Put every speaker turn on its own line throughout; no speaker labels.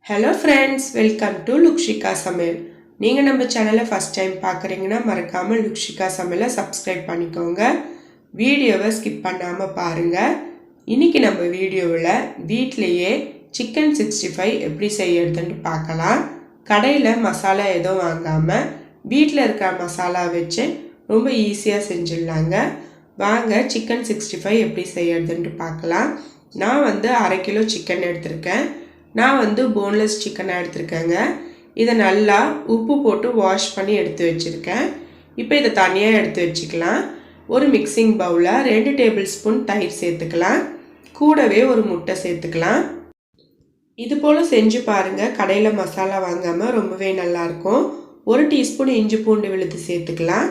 Hello friends, welcome to Lukshika Samayal. நீங்க நம்ம சேனலை ஃபர்ஸ்ட் டைம் பார்க்குறீங்கன்னா மறக்காம லுக்ஷிகா சமையலை சப்ஸ்கிரைப் பண்ணிக்கோங்க. வீடியோவை ஸ்கிப் பண்ணாம பாருங்க. இன்னைக்கு நம்ம வீடியோவில் வீட்டிலேயே சிக்கன் 65 எப்படி செய்யறதுன்னு பார்க்கலாம். கடையில் மசாலா எதுவும் வாங்காமல் வீட்டில் இருக்கிற மசாலா வச்சு ரொம்ப ஈஸியாக செஞ்சிடலாங்க. வாங்க சிக்கன் 65 எப்படி செய்யறதுன்னு பார்க்கலாம். நான் வந்து 1/2 கிலோ சிக்கன் எடுத்திருக்கேன். நான் போன்லெஸ் சிக்கனை எடுத்திருக்கேங்க. இதை நல்லா உப்பு போட்டு வாஷ் பண்ணி எடுத்து வச்சுருக்கேன். இப்போ இதை தனியாக எடுத்து வச்சுக்கலாம். ஒரு மிக்சிங் பவுலில் 2 டேபிள் ஸ்பூன் தயிர் சேர்த்துக்கலாம். கூடவே ஒரு முட்டை சேர்த்துக்கலாம். இது போல் செஞ்சு பாருங்கள். கடையில் மசாலா வாங்காமல் ரொம்பவே நல்லாயிருக்கும். 1 டீஸ்பூன் இஞ்சி பூண்டு விழுது சேர்த்துக்கலாம்.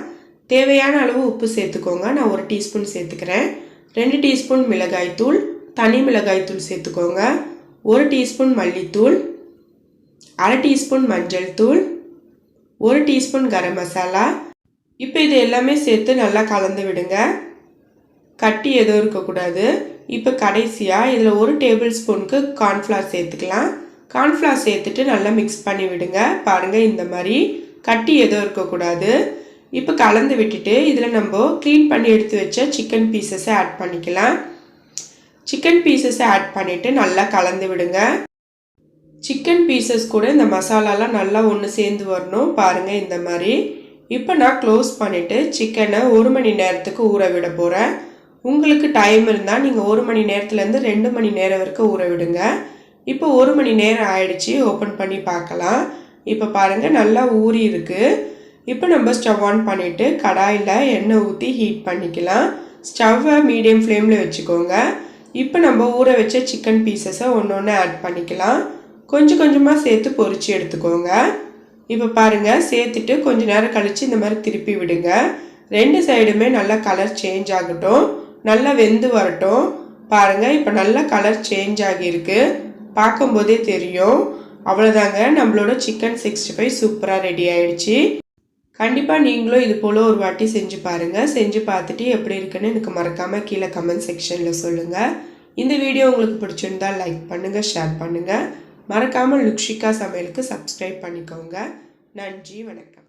தேவையான அளவு உப்பு சேர்த்துக்கோங்க. நான் 1 டீஸ்பூன் சேர்த்துக்கிறேன். 2 டீஸ்பூன் மிளகாய்த்தூள், தனி மிளகாய்த்தூள் சேர்த்துக்கோங்க. 1 டீஸ்பூன் மல்லித்தூள், 1/2 டீஸ்பூன் மஞ்சள் தூள், 1 டீஸ்பூன் கரம் மசாலா. இப்போ இது எல்லாமே சேர்த்து நல்லா கலந்து விடுங்க. கட்டி எதுவும் இருக்கக்கூடாது. இப்போ கடைசியாக இதில் 1 டேபிள் ஸ்பூனுக்கு கார்ன்ஃப்ளவர் சேர்த்துக்கலாம். கார்ன்ஃப்ளவர் சேர்த்துட்டு நல்லா மிக்ஸ் பண்ணி விடுங்க. பாருங்கள், இந்த மாதிரி கட்டி எதுவும் இருக்கக்கூடாது. இப்போ கலந்து விட்டுட்டு இதில் நம்ம க்ளீன் பண்ணி எடுத்து வச்ச சிக்கன் பீசஸை ஆட் பண்ணிக்கலாம். சிக்கன் பீசஸை ஆட் பண்ணிவிட்டு நல்லா கலந்து விடுங்க. சிக்கன் பீசஸ் கூட இந்த மசாலாலாம் நல்லா ஒன்று சேர்ந்து வரணும். பாருங்கள், இந்த மாதிரி. இப்போ நான் க்ளோஸ் பண்ணிவிட்டு சிக்கனை 1 மணி நேரத்துக்கு ஊற விட போகிறேன். உங்களுக்கு டைம் இருந்தால் நீங்கள் 1 மணி நேரத்துலேருந்து 2 மணி நேரம் வரைக்கும் ஊற விடுங்க. இப்போ 1 மணி நேரம் ஆயிடுச்சு. ஓப்பன் பண்ணி பார்க்கலாம். இப்போ பாருங்கள், நல்லா ஊறி இருக்குது. இப்போ நம்ம ஸ்டவ் ஆன் பண்ணிவிட்டு கடாயில் எண்ணெய் ஊற்றி ஹீட் பண்ணிக்கலாம். ஸ்டவ்வை மீடியம் ஃப்ளேமில் வச்சுக்கோங்க. இப்போ நம்ம ஊற வச்ச சிக்கன் பீசஸை ஒன்று ஒன்று ஆட் பண்ணிக்கலாம். கொஞ்சம் கொஞ்சமாக சேர்த்து பொரித்து எடுத்துக்கோங்க. இப்போ பாருங்கள், சேர்த்துட்டு கொஞ்சம் நேரம் கழித்து இந்த மாதிரி திருப்பி விடுங்க. 2 சைடுமே நல்லா கலர் சேஞ்ச் ஆகட்டும். நல்லா வெந்து வரட்டும். பாருங்கள், இப்போ நல்லா கலர் சேஞ்ச் ஆகியிருக்கு. பார்க்கும்போதே தெரியும். அவ்வளோதாங்க, நம்மளோட சிக்கன் 65 சூப்பராக ரெடி ஆயிடுச்சு. கண்டிப்பாக நீங்களும் இது போல் ஒரு வாட்டி செஞ்சு பாருங்கள். செஞ்சு பார்த்துட்டு எப்படி இருக்குன்னு எனக்கு மறக்காமல் கீழே கமெண்ட் செக்ஷனில் சொல்லுங்கள். இந்த வீடியோ உங்களுக்கு பிடிச்சிருந்தால் லைக் பண்ணுங்கள், ஷேர் பண்ணுங்கள். மறக்காமல் லுக்ஷிகா சமையலுக்கு சப்ஸ்கிரைப் பண்ணிக்கோங்க. நன்றி, வணக்கம்.